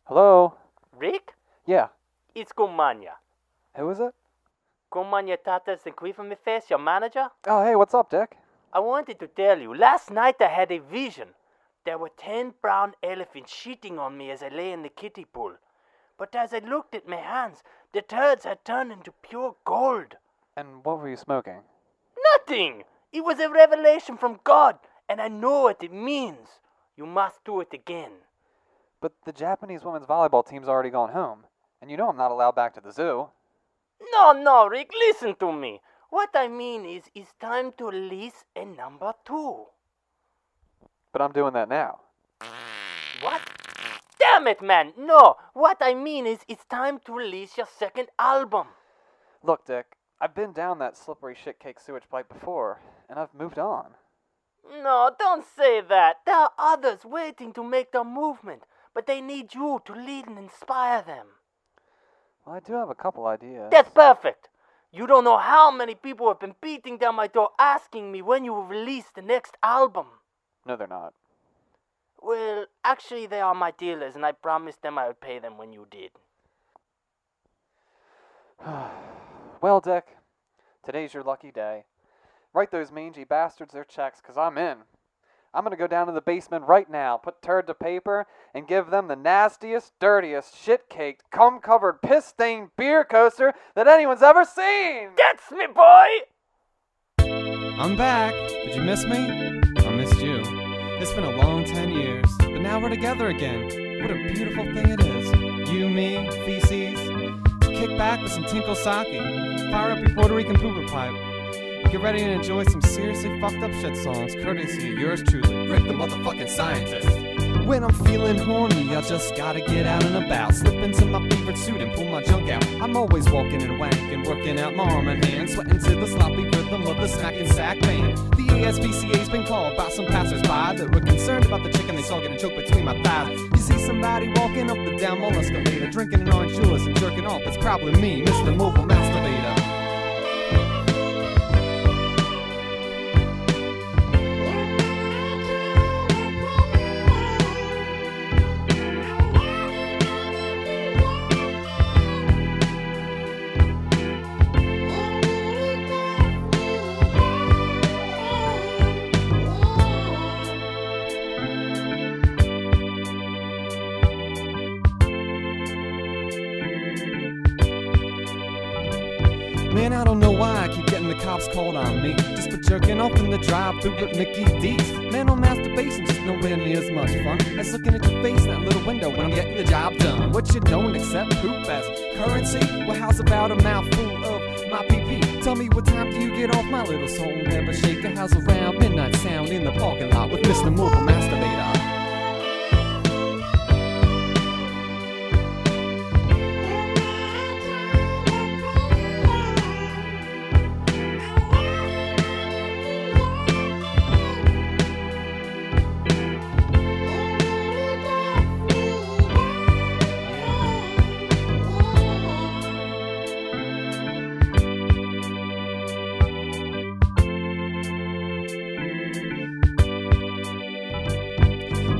Hello? Rick? Yeah. It's Gomanya. Who is it? Gomanya Tatas and me face, your manager? Oh, hey, what's up, Dick? I wanted to tell you, last night I had a vision. There were 10 brown elephants shitting on me as I lay in the kiddie pool. But as I looked at my hands, the turds had turned into pure gold. And what were you smoking? Nothing! It was a revelation from God, and I know what it means. You must do it again. But the Japanese women's volleyball team's already gone home. And you know I'm not allowed back to the zoo. No, Rick, listen to me. What I mean is, it's time to release a number 2. But I'm doing that now. What? Damn it, man! No! What I mean is, it's time to release your second album. Look, Dick, I've been down that slippery shit-cake sewage pipe before, and I've moved on. No, don't say that. There are others waiting to make their movement, but they need you to lead and inspire them. Well, I do have a couple ideas. That's perfect. You don't know how many people have been beating down my door asking me when you will release the next album. No, they're not. Well, actually, they are my dealers, and I promised them I would pay them when you did. Well, Dick, today's your lucky day. Write those mangy bastards their checks, 'cause I'm in. I'm gonna go down to the basement right now, put turd to paper, and give them the nastiest, dirtiest, shit-caked, cum-covered, piss-stained beer coaster that anyone's ever seen! That's me, boy! I'm back. Did you miss me? I missed you. It's been a long 10 years, but now we're together again. What a beautiful thing it is. You, me, feces. Kick back with some tinkle sake. Fire up your Puerto Rican pooper pipe. And get ready to enjoy some seriously fucked up shit songs, courtesy of yours truly, Rick the motherfucking scientist. When I'm feeling horny, I just gotta get out and about. Slip into my favorite suit and pull my junk out. I'm always walking and wanking, working out my arm and hand, sweating to the sloppy rhythm of the smacking sack band. The ASPCA's been called by some passersby that were concerned about the chicken they saw getting choked between my thighs. You see somebody walking up the down mall escalator, drinking an orange juice and jerking off. It's probably me, Mr. Mobile Masturbator. Man, I don't know why I keep getting the cops called on me just for jerking off in the drive-thru with Mickey D's. Man, on masturbation's just nowhere near as much fun as looking at your face in that little window when I'm getting the job done. What you don't accept poop as currency? Well, how's about a mouthful of my pee-pee? Tell me what time do you get off, my little soul never shaker? How's around midnight sound in the parking lot with Mr. Mobile Masturbator?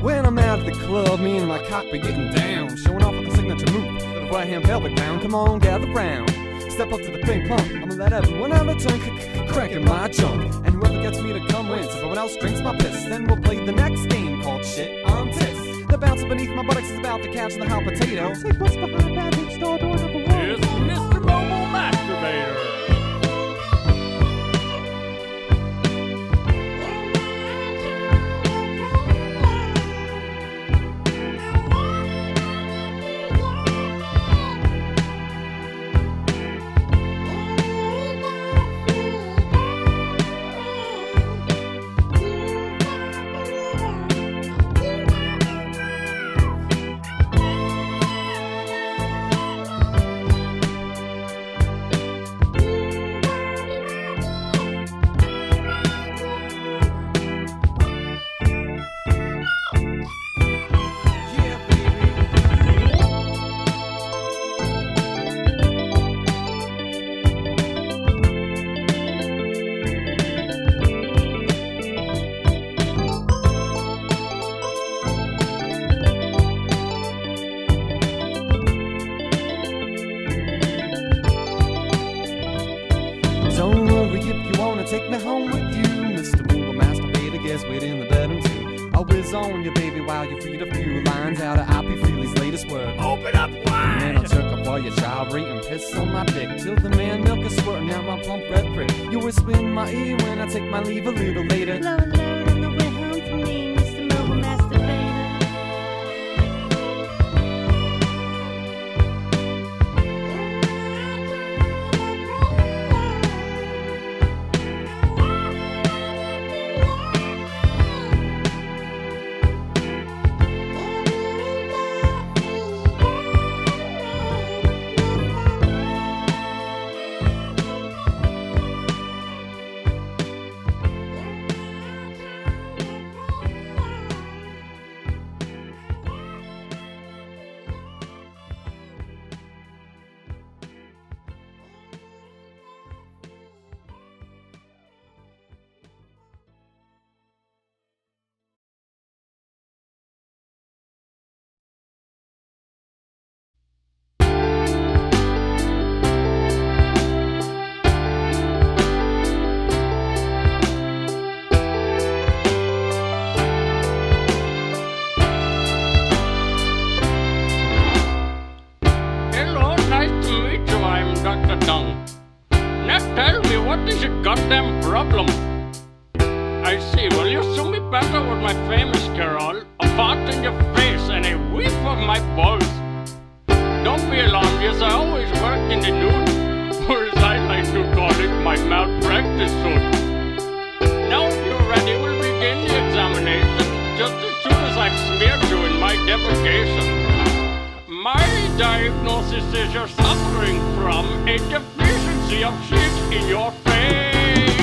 When I'm out at the club, me and my cock be getting down, showing off with the signature move, the right hand pelvic pound. Come on, gather round, step up to the ping pong. I'ma let everyone have a turn, cracking my junk. And whoever gets me to come wins. If everyone else drinks my piss, then we'll play the next game called Shit on Tits. The bouncer beneath my buttocks is about to catch the hot potato. Say what's behind that big store door number 1? It's Mr. Mobile Masturbator. take me home with you. Mr. Poo-Poo Masturbator gets wet in the bedroom too. I'll whiz on you, baby, while you read a few lines out of Oppie Freely's latest work. Open up wide! And then I'll jerk up while your child rate and piss on my dick till the man milk is squirting out my plump red prick. You whisper in my ear when I take my leave a little later. Blow a load on the way home for me, Mr. Mobile Masturbator. Dung. Now tell me, what is your goddamn problem? I see, well you suit me better with my famous carol, a fart in your face and a whiff of my balls. Don't be alarmed, yes I always work in the nude, or as I like to call it, my malpractice suit. Now if you're ready, we'll begin the examination, just as soon as I've smeared you in my defecation. My diagnosis is you're suffering from a deficiency of shit in your face.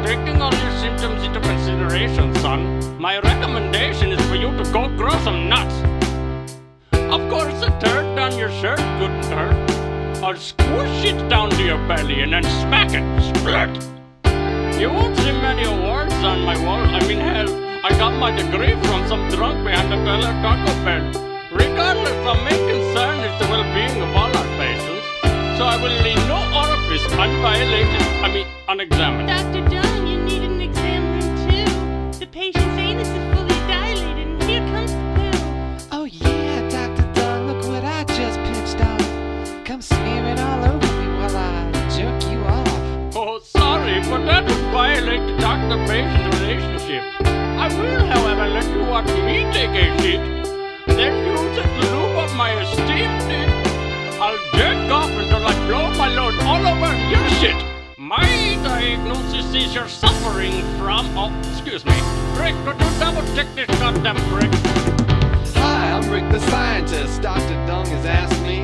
Taking all your symptoms into consideration, son, my recommendation is for you to go grow some nuts. Of course, a turd down your shirt couldn't hurt. I'll squish it down to your belly and then smack it, split. You won't see many awards on my wall. I mean, hell, I got my degree from some drunk behind the Bella Taco Bell. Regardless, I'm concerned with the well-being of all our patients, so I will leave no orifice unexamined. Dr. Dung, you need an exam room too. The patient's anus is fully dilated, and here comes the poo. Oh yeah, Dr. Dung, look what I just pinched off. Come smear it all over me while I jerk you off. Oh, sorry, but that would violate the doctor-patient relationship. I will, however, let you watch me take a shit. Then use it to lube up my esteemed dick. I'll jerk off until I blow my load all over your shit. My diagnosis is you're suffering from... Oh, excuse me. Rick, could you double check this goddamn prick? Hi, I'm Rick the scientist. Dr. Dung has asked me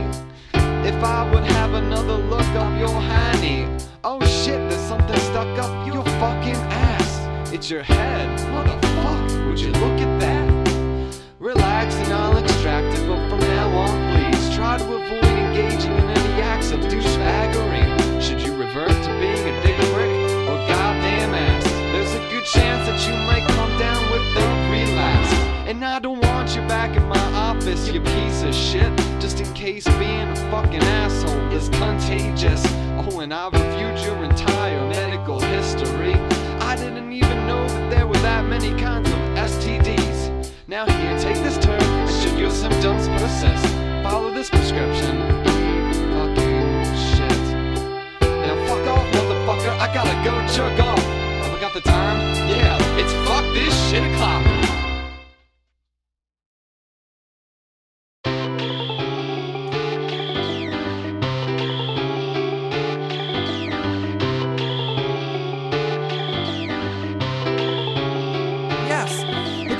if I would have another look up your hiney. Oh shit, there's something stuck up your fucking ass. It's your head. Motherfuck, would you look at that? Relax and I'll extract it, but from now on, please try to avoid engaging in any acts of douchebaggery. Should you revert to being a dick prick or goddamn ass, there's a good chance that you might come down with the relapse. And I don't want you back in my office, you piece of shit, just in case being a fucking asshole is contagious. Oh, and I've reviewed your entire medical history. I didn't even know that there were that many kinds of STDs. Now here, take this turd, and should your symptoms persist, follow this prescription. Eat fucking shit. Now fuck off, motherfucker, I gotta go jerk off. Have I got the time? Yeah, it's fuck this shit o'clock.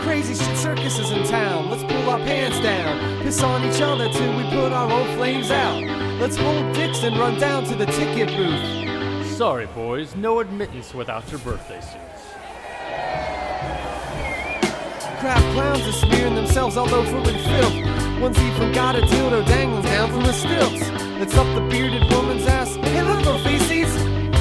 Crazy shit circus is in town. Let's pull our pants down, piss on each other till we put our own flames out. Let's hold dicks and run down to the ticket booth. Sorry, boys, no admittance without your birthday suits. Crap clowns are smearing themselves all over with filth. One's even got a dildo dangling down from the stilts. It's up the bearded woman's ass. Hey, look, little feces!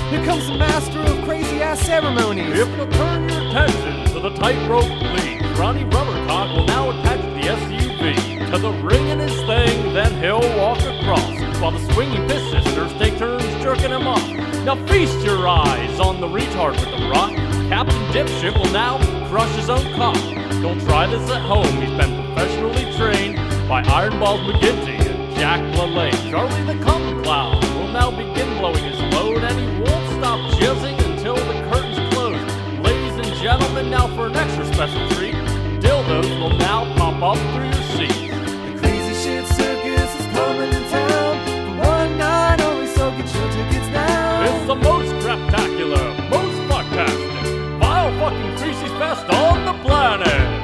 Here comes the master of crazy-ass ceremonies. If you'll turn your attention to the tightrope, please, Ronnie Rubbercock will now attach the SUV to the ring in his thing, then he'll walk across while the swinging piss sisters take turns jerking him off. Now feast your eyes on the retard with the rock. Captain Dipshit will now crush his own cock. Don't try this at home, he's been professionally trained by Ironballs McGinty and Jack LaLanne. Charlie the Cum Clown will now begin blowing his load, and he won't stop jizzing until the curtains close. Ladies and gentlemen, now for an extra special treat, dildos will now pop up through your seats. The crazy shit circus is coming to town. For one night only, so get your tickets now. It's the most craptacular, most fucktastic, vile fucking feces fest on the planet.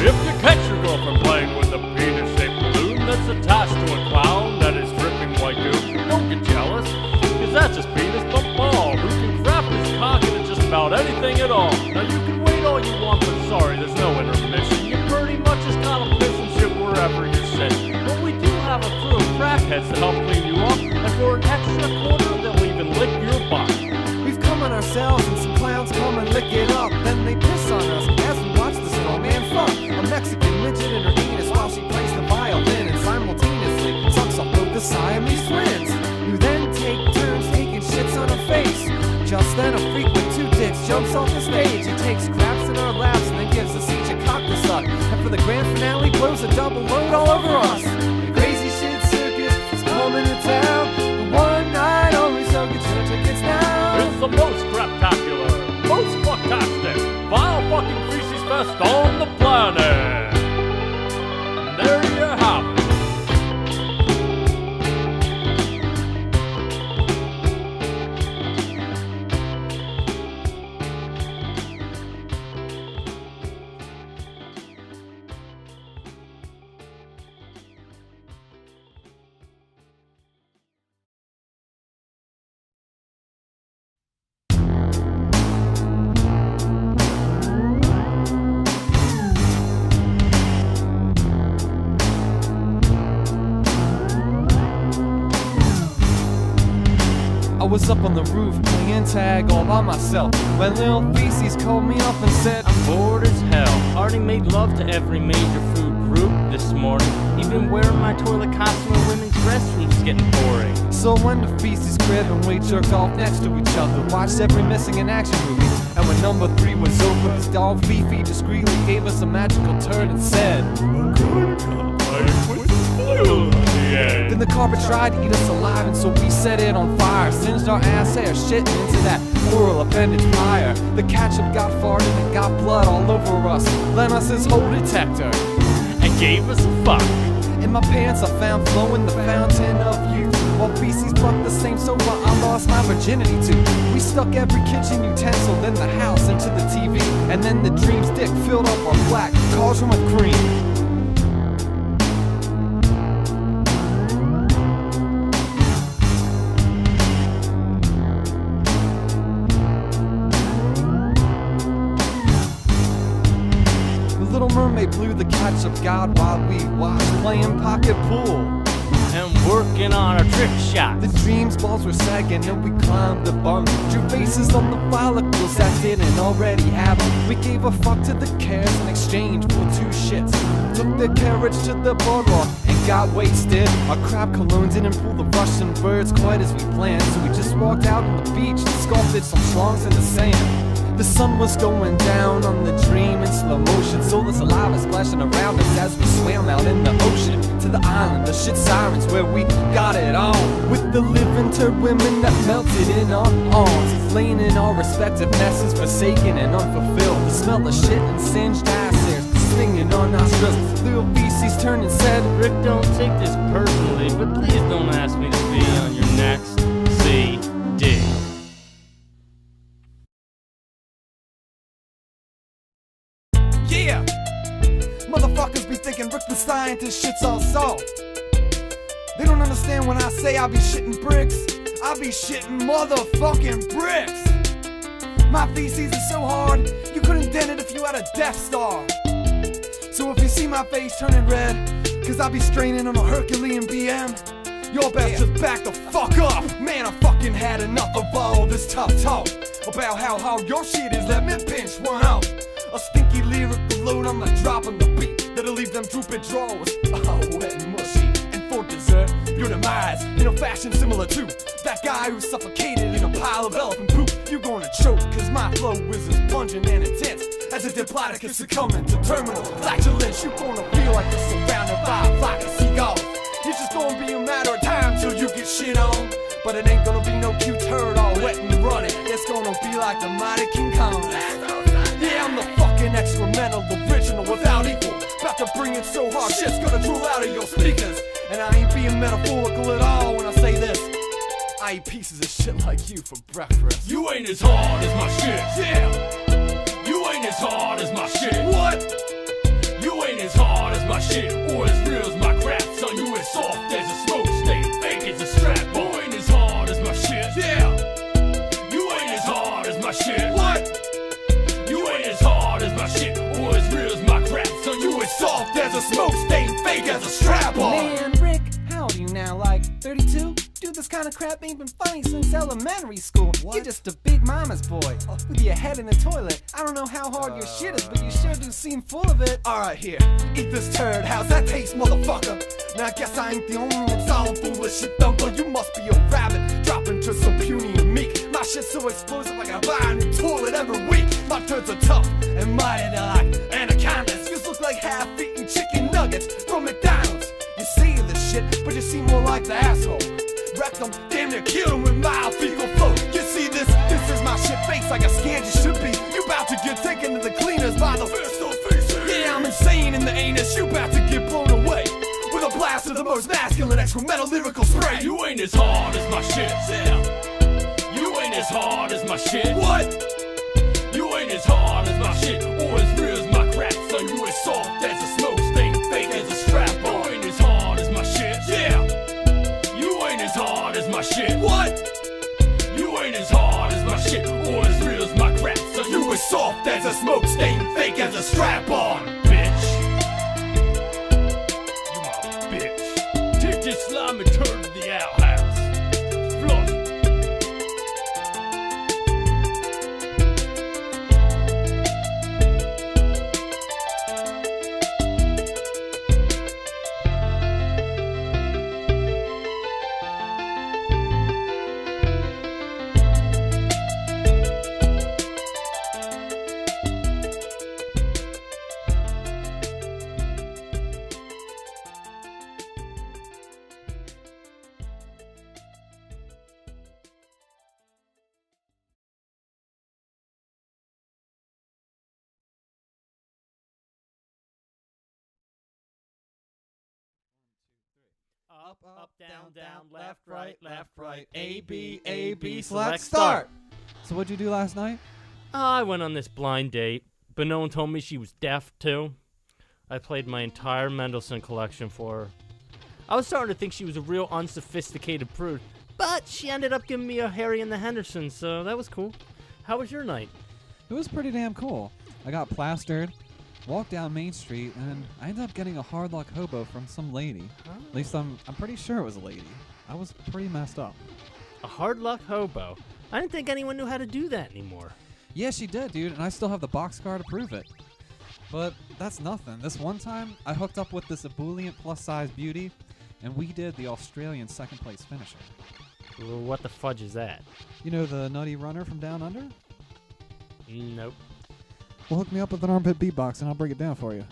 If you catch your girlfriend playing with a penis-shaped balloon that's attached to a clown that is dripping white goo, don't get jealous, cause that's his penis bump ball, who can craft his cock into just about anything at all. Now you can wait all you want, but sorry, there's no intermission. You pretty much just got a piss and shit wherever you're sitting. But we do have a crew of crackheads to help clean you up, and for an extra quarter, they'll even lick your butt. We've come on ourselves and some clowns come and lick it up. Then they piss on us as we watch the snowman fuck a Mexican midget in her anus while she plays the violin and simultaneously sucks off both the Siamese twins, who then take turns taking shits on her face. Just then a freak with two dicks jumps off the stage. He takes craps in our laps and then gives us each a cock to suck, and for the grand finale blows a double load all over us. The crazy shit circus is coming to town. For one night only, so get your tickets now. It's the most craptacular, most fucktastic, vile fucking feces fest on the planet. And there you have it. I was up on the roof playing tag all by myself when Lil Feces called me up and said, I'm bored as hell. Already made love to every major food group this morning. Even wearing my toilet costume in women's restrooms getting boring. So I went to Feces' crib and we jerked off next to each other. Watched every missing in action movie. And when number 3 was over, his dog Fifi discreetly gave us a magical turn and said, Then the carpet tried to eat us alive, and so we set it on fire. Singed our ass hair, shitting into that oral appendage fire. The ketchup got farted and got blood all over us. Lent us his whole detector And gave us a fuck. in my pants. I found flowing the fountain of youth, while Feces plucked the same sofa I lost my virginity to. We stuck every kitchen utensil in the house into the TV, and then the dream stick filled up our black cauldron with cream. Little Mermaid blew the ketchup god while we watched playing pocket pool And working on our trick shots. The dreams balls were sagging and we climbed the bunk. Drew faces on the follicles that didn't already have them. We gave a fuck to the cares in exchange for 2 shits. Took the carriage to the boardwalk and got wasted. Our crab cologne didn't pull the Russian birds quite as we planned, so we just walked out on the beach and sculpted some schlongs in the sand. The sun was going down on the dream in slow motion, so the saliva splashing around us as we swam out in the ocean to the island, the shit sirens where we got it on, with the living turd women that melted in our arms, laying in our respective messes, forsaken and unfulfilled. The smell of shit and singed ass hairs stinging our nostrils. Little Feces turned and said, Rick, don't take this personally, but please don't ask me to be on your next CD. yeah! Motherfuckers be thinking Rick the scientist shit's all solved. They don't understand when I say I be shitting bricks. I be shitting motherfucking bricks. My feces is so hard, you couldn't dent it if you had a Death Star. So if you see my face turning red, cause I be straining on a Herculean BM, y'all best just back the fuck up. Man, I fucking had enough of all this tough talk about how hard your shit is. Let me pinch one out. A stinky lyrical load, I'm not dropping the beat that'll leave them droopy drawers all wet and mushy. your demise in a fashion similar to that guy who suffocated in a pile of elephant poop. You're gonna choke, cause my flow is as pungent and intense as a diplodocus succumbing to terminal flatulence. You're gonna feel like you're surrounded by a flock of seagulls. It's just gonna be a matter of time till you get shit on. But it ain't gonna be no cute turd all wet and running. It's gonna be like the mighty King Kong. Yeah, I'm the fucking excremental original without equal. About to bring it so hard, shit's gonna drool out of your speakers. And I ain't being metaphorical at all when I say this. I eat pieces of shit like you for breakfast. You ain't as hard as my shit. Yeah. You ain't as hard as my shit. What? You ain't as hard as my shit, or as real as my crap. Son, you as soft as a smoke stain, fake as a strap. You ain't as hard as my shit. Yeah. You ain't as hard as my shit. What? You ain't as hard as my shit, or as real as my crap. Son, you as Soft as a smoke stain, fake as a strap on. Man, Rick, how old are you now? Like 32? Dude, this kind of crap ain't been funny since elementary school. What? You're just a big mama's boy with your head in the toilet. I don't know how hard your shit is, but you sure do seem full of it. Alright, here, eat this turd. How's that taste, motherfucker? Now I guess I ain't the only one that's all full of shit thumper. You must be a rabbit, dropping to some puny and meek. My shit's so explosive like I buy a new toilet every week. My turds are tough and mighty, they're like anacondas. You look like half-eaten chicken nuggets from McDonald's. You see the shit, but you seem more like the asshole. Wreck them, damn near kill them with mild fecal flow. You see this? This is my shit face like a scan you should be. You about to get taken to the cleaners by the first of faces. Yeah, I'm insane in the anus. You about to get blown away with a blast of the most masculine excremental lyrical spray. You ain't as hard as my shit. Yeah. You ain't as hard as my shit. What? You ain't as hard as my shit, or as real as my crap. Son, you as soft as a smoke stain, fake as a strap. You ain't as hard as my shit. Yeah. You ain't as hard as my shit. What? You ain't as hard as my shit, or as real as my crap. Son, You as soft as a smoke stain, fake as a strap on. bitch. You my bitch. Take this slime and turn to the outhouse. Flush. Up, down, left, right. A, B, A, B, select, let's start. So what'd you do last night? I went on this blind date, but no one told me she was deaf too. I played my entire Mendelssohn collection for her. I was starting to think she was a real unsophisticated prude, but she ended up giving me a Harry and the Hendersons, so that was cool. How was your night? It was pretty damn cool. I got plastered, walked down Main Street, and I ended up getting a hard luck hobo from some lady. At least I'm pretty sure it was a lady. I was pretty messed up. A hard luck hobo? I didn't think anyone knew how to do that anymore. Yeah, she did, dude, and I still have the boxcar to prove it. But that's nothing. This one time, I hooked up with this ebullient plus-size beauty, and we did the Australian second-place finisher. Well, what the fudge is that? You know the Nutty runner from Down Under? Nope. Well, hook me up with an armpit beatbox, and I'll break it down for you.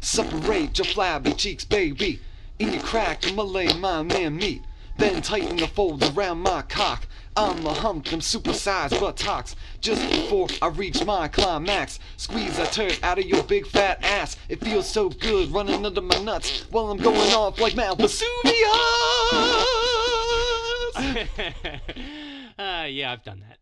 Separate your flabby cheeks, baby. In your crack, I'ma lay my man meat. Then tighten the folds around my cock. I'ma hump them supersized buttocks. Just before I reach my climax, squeeze that turd out of your big fat ass. It feels so good running under my nuts while I'm going off like Mount Vesuvius. Yeah, I've done that.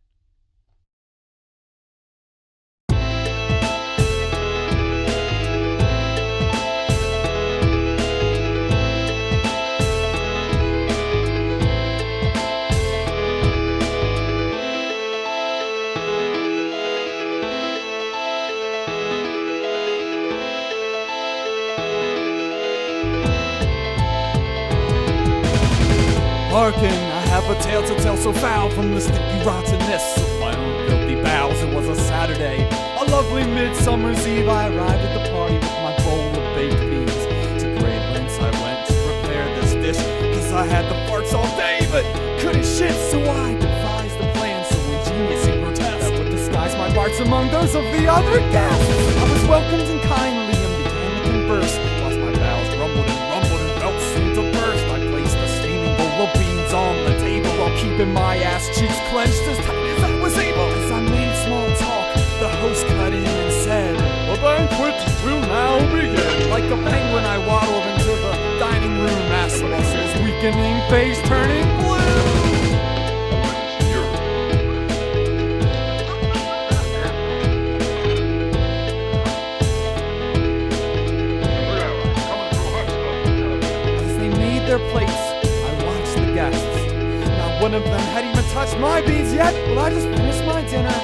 Hearken, I have a tale to tell so foul from the stinky rottenness was a Saturday. A lovely midsummer's eve, I arrived at the party with my bowl of baked beans. To great lengths I went to prepare this dish, cause I had the farts all day, but couldn't shit, so I devised a plan so ingenious and grotesque that would disguise my farts among those of the other guests. I was welcomed and kindly and began to converse, whilst my bowels rumbled and felt soon to burst. I placed a steaming bowl of beans on the table while keeping my ass cheeks clenched as tight as I was able. As I made small talk, the host cut in and said, "The banquet will now begin." Like a penguin, I waddled into the dining room, ass muscles weakening, face turning blue. As they made their plates, I watched the guests. Not one of them had even touched my beans yet. Well, I just finished my dinner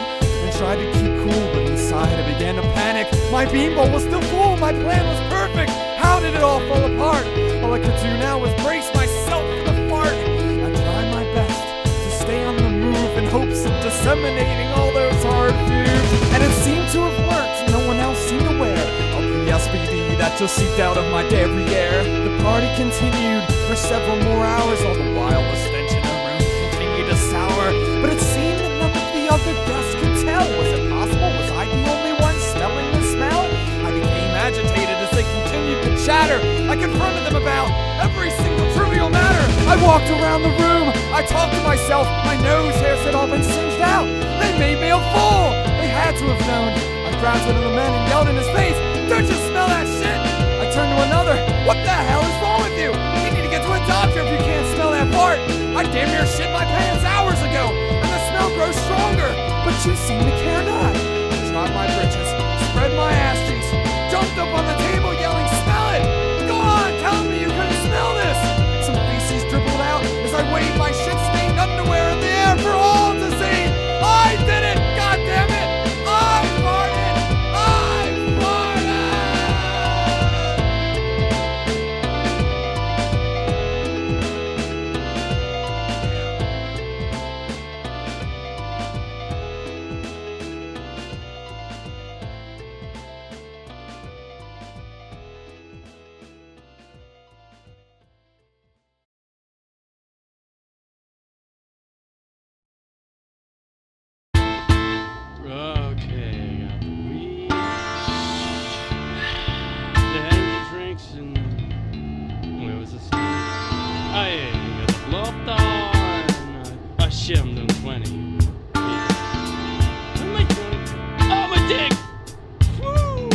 and tried to keep cool, but inside I began to panic. My bean bowl was still full, my plan was perfect. How did it all fall apart? All I could do now was brace myself for the fart. I tried my best to stay on the move in hopes of disseminating all those hard fumes, and it seemed to have worked. No one else seemed aware of the SPD that just seeped out of my derriere. The party continued for several more hours, all the while the stench in the room continued to sour. But it seemed that none of the other guests could tell. Was it possible? Was I the only one smelling the smell? I became agitated as they continued to chatter. I confronted them about every single trivial matter. I walked around the room. I talked to myself. My nose hairs had all been singed out. They made me a fool. They had to have known. I grabbed one of the men and yelled in his face, "Don't you smell that shit?" I turned to another. "What the hell is wrong with you? You need to get to a doctor if you can't smell that fart. I damn near shit my pants hours ago, and the smell grows stronger. But you seem to care not." I dropped my britches, spread my ass cheeks, jumped up on the table yelling, "Smell it! Go on, tell me you couldn't smell this!" Some feces dribbled out as I waved my shit-stained underwear in the air for all to see. I did it! God damn it! I farted! I farted! Okay, got the weed. The energy drinks and where was this? Oh yeah, you got the blow up doll and I shimmed on 20. Yeah. What am I doing? Oh, my dick! Woo!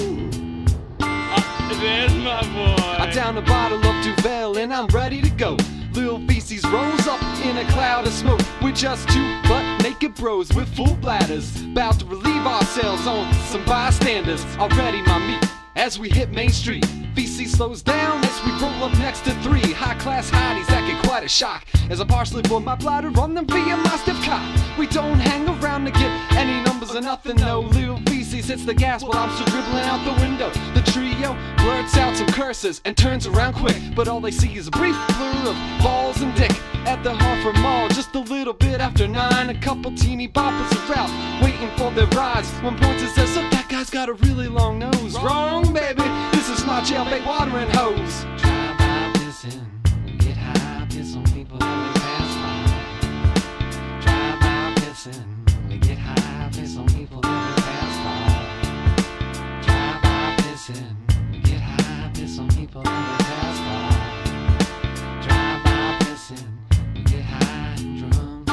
There's my boy. I down a bottle of Duvel and I'm ready to go. Lil feces rose up in a cloud of smoke. We're just two butt-naked bros with full bladders, about to relieve ourselves on some bystanders. Already my meat as we hit Main Street. feces slows down as we roll up next to three high-class hotties that get quite a shock as I partially boil my bladder on them via my stiff cock. We don't hang around to get any numbers or nothing, no. Lil feces hits the gas while I'm still dribbling out the window. The trio blurts out some curses and turns around quick, but all they see is a brief blur of balls and dick at the Hartford Mall just a little bit after 9. A couple teeny boppers are out waiting for their rides. One points and says, "Look, that guy's got a really long nose." Wrong, baby, this is not jailbait watering hose. Drive by Pissin, get high, piss on people that we pass by. Drive by Pissin, get high, piss on people that we pass by. Drive by Pissin, get high, piss on people that we pass by. Drive by Pissin, get high and drunk,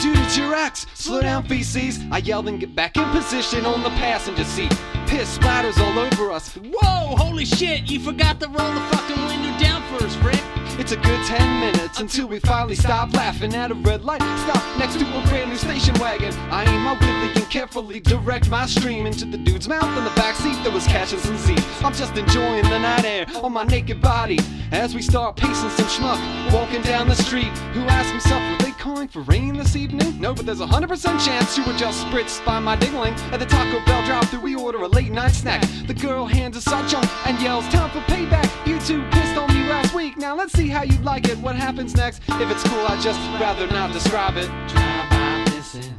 Dude, it's your ex! Slow down, feces! I yelled and get back in position on the passenger seat. Piss splatters all over us. Whoa, holy shit, you forgot to roll the fucking window down first, Rick. It's a good 10 minutes until we finally stop laughing at a red light. Stop next to a brand new station wagon. I aim my whittly and carefully direct my stream into the dude's mouth in the backseat that was catching some Z's. I'm just enjoying the night air on my naked body as we start pacing some schmuck walking down the street who asks himself, were they calling for rain this evening? No, but there's a 100% chance you were just spritzed by my dingling. At the Taco Bell drive-thru we order a late night snack. The girl hands us our junk and yells, "Time for payback. You two pissed on me last week. Now let's see how you'd like it. What happens next? If it's cool, I'd just rather not describe it." Drive by Pissin,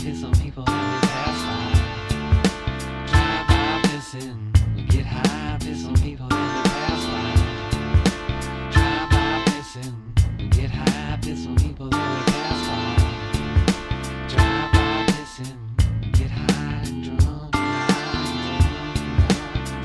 piss on people that we pass by. Drive by pissing, we get high, piss on people that we pass by. Drive by pissing, we get high, piss on people that we pass by. Drive by pissing, we get high and drunk,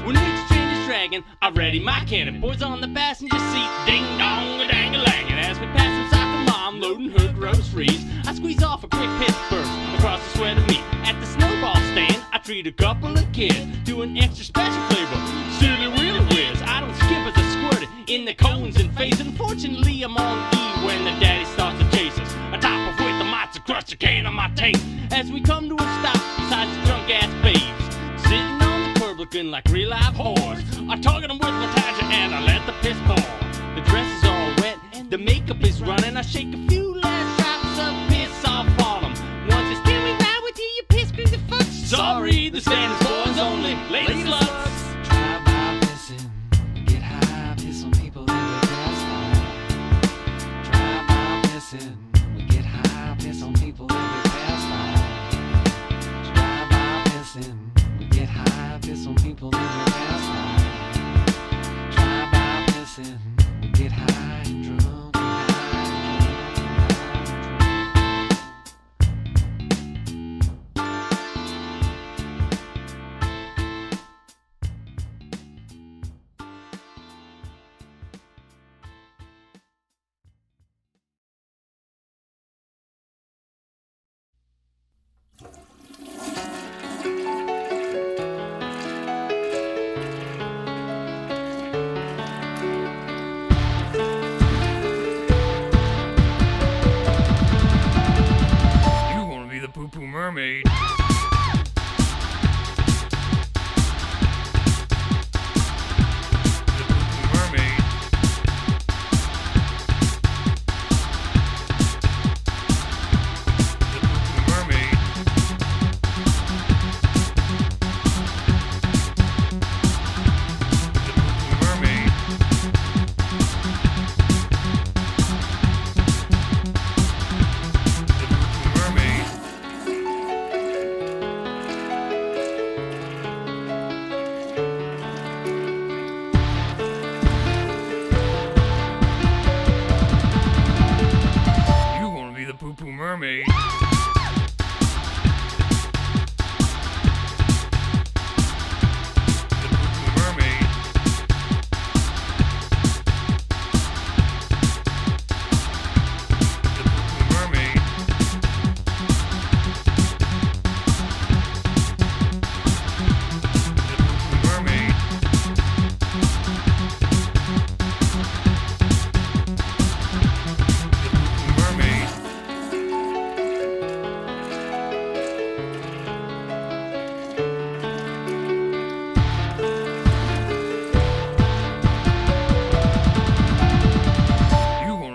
When Nature Train is dragging, I ready my cannon. Boys on the passenger seat, ding dong, a dang a lang. And as we pass some soccer mom loading her groceries, I squeeze off a quick piss burst across the sweat of meat. At the snowball stand, I treat a couple of kids to an extra special flavor, silly willy whiz. I don't skip as I squirt it in the cones and face. Unfortunately, I'm on E when the daddy starts to chase us. I top off with the monster crusher can on my taint. As we come to a stop beside the drunk ass babes, sitting on the curb looking like real live whores. I target them with my tangent and I let the piss pour. The dresses are all wet, the makeup is running. I shake a few last drops of piss off on them. Once it's Can we ride with you, you piss crazy fuck? sorry, the stand is boys only, lady sluts. drive by pissing, get high, piss on people that we pass by. Drive by pissing, we get high, piss on people that we pass by. Drive by pissing, we get high, piss on people that we pass by. Drive by pissing, we get high and drunk, You wanna be the Poo-Poo Mermaid. The Poo-Poo Mermaid. The Poo-Poo Mermaid. The Poo-Poo Mermaid. The Poo-Poo Mermaid. You wanna be the Poo-Poo Mermaid. The Poo-Poo Mermaid.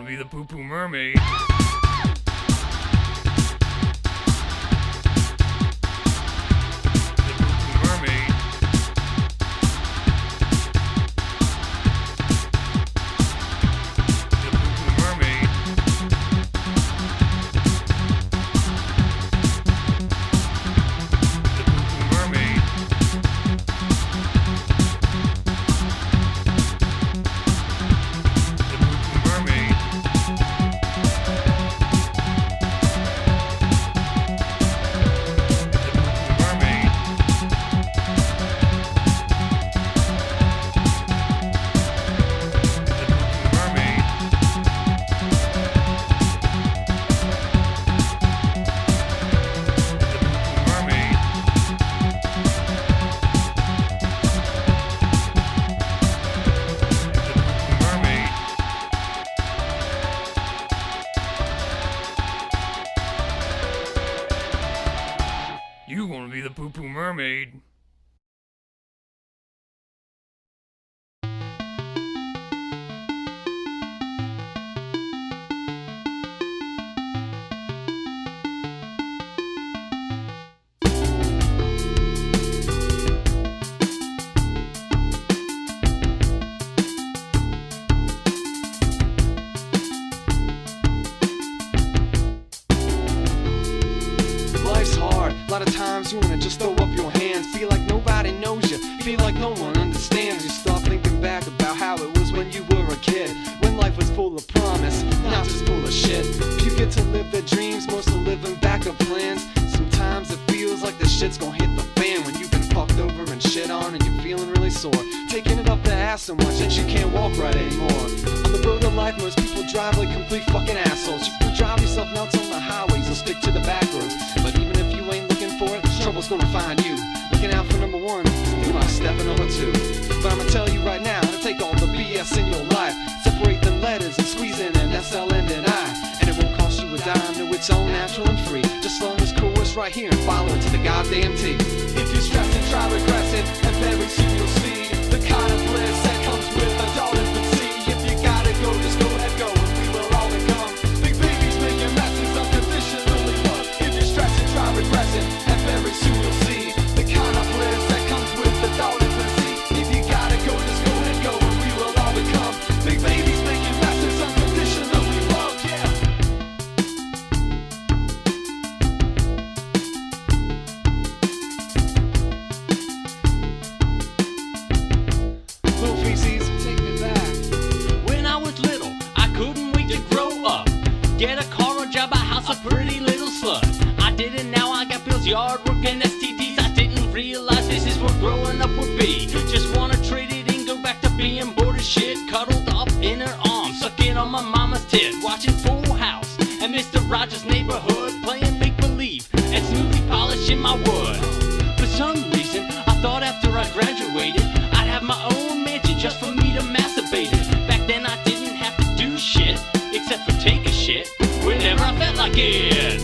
The Poo-Poo Mermaid. The Poo-Poo Mermaid. The Poo-Poo Mermaid. You wanna be the Poo-Poo Mermaid. The Poo-Poo Mermaid. The Poo-Poo Mermaid. The Poo-Poo Mermaid. The Poo-Poo Mermaid. The Poo-Poo Mermaid. The Poo-Poo Mermaid. The Poo-Poo Mermaid. The Poo-Poo Mermaid. You wanna be the Poo-Poo Mermaid. Life's lot of times you wanna just throw up your hands, feel like nobody knows you, feel like no one understands. You start thinking back about how it was when you were a kid, when life was full of promise, not just full of shit. Few get to live their dreams, most are living backup plans. Sometimes it feels like the shit's gonna hit the fan when you've been fucked over and shit on and you're feeling really sore, taking it up the ass so much that you can't walk right anymore. On the road of life, most people drive like complete fucking assholes. You can drive yourself nuts on the highways or stick to the back roads, but even if you ain't looking for it, trouble's gonna find you. Looking out for number one, you might step in number two. But I'ma tell you right now, to take all the BS in your life, separate them letters and squeeze in an SL and an I, and it won't cost you a dime, to its own natural and free. Just learn this chorus right here and follow it to the goddamn T. If you're stressing, try regressing, and very soon you'll see the kind of bliss that comes with adult infancy. If you gotta go, just go ahead, go, and we will all become big babies making messes unconditionally loved. If you're stressing, try regressing, and very soon you'll see the kind of bliss that comes with adult infancy. If you gotta go, just go ahead, go, and we will all become big babies making messes unconditionally loved. Yeah. Little feces, take me back. When I was little, I couldn't wait to grow up. Get a car or job, a house, a pretty little slut. I did it, now I got bills, yard work, and STDs. I didn't realize this is what growing up would be. Just wanna trade it in, go back to being bored as shit. Cuddled up in her arms, sucking on my mama's tit. Watching Full House and Mr. Rogers' Neighborhood. Playing make-believe and smoothly polishing my wood. For some reason, I thought after I graduated, I'd have my own mansion just for me to masturbate it. Back then I didn't have to do shit, except for take a shit whenever I felt like it.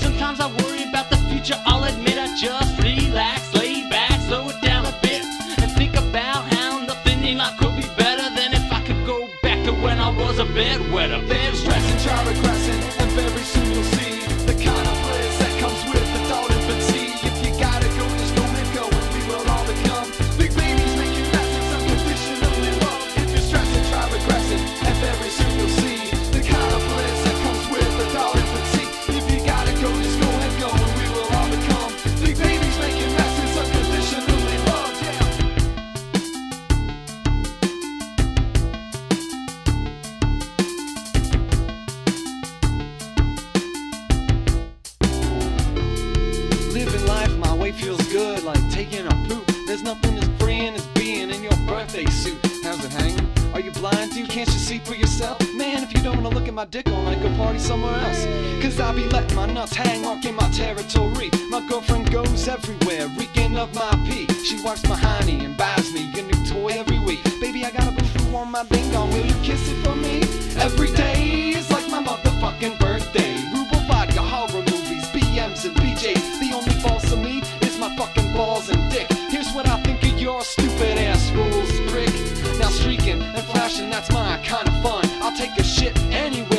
Sometimes I worry about the future, I'll admit I just relax, lay back, slow it down a bit, and think about how nothing in life could be better than if I could go back to when I was a bedwetter. Bed stressing, try regressing, and very soon you'll see the kind of bliss that comes with adult infancy. If you gotta go, just go and go, and we will all become big babies making messes unconditionally loved. If you're stressing, try regressing, and very soon you'll see the kind of bliss that comes with adult infancy. If you gotta go, just go and go, and we will all become big babies making messes unconditionally loved. Yeah. Living life my way feels good, like taking a poop. There's nothing as freeing as being in your birthday suit. How's it hanging? Are you blind, dude? Can't you see for yourself? Man, if you don't wanna look at my dick all night, go party somewhere else. Cause I be letting my nuts hang, marking my territory. My girlfriend goes everywhere, reeking of my pee. She wipes my hiney and buys me a new toy every week. Baby, I got a boo-boo on my ding-dong, will you kiss it for me? Every day is like my motherfucking birthday. Ruble vodka, horror movies, BMs and BJs. The only false to me is my fucking balls and dick. Here's what I think of your stupid ass rules, prick. Now streaking and flashing, that's my kind of fun. I'll take a shit anywhere.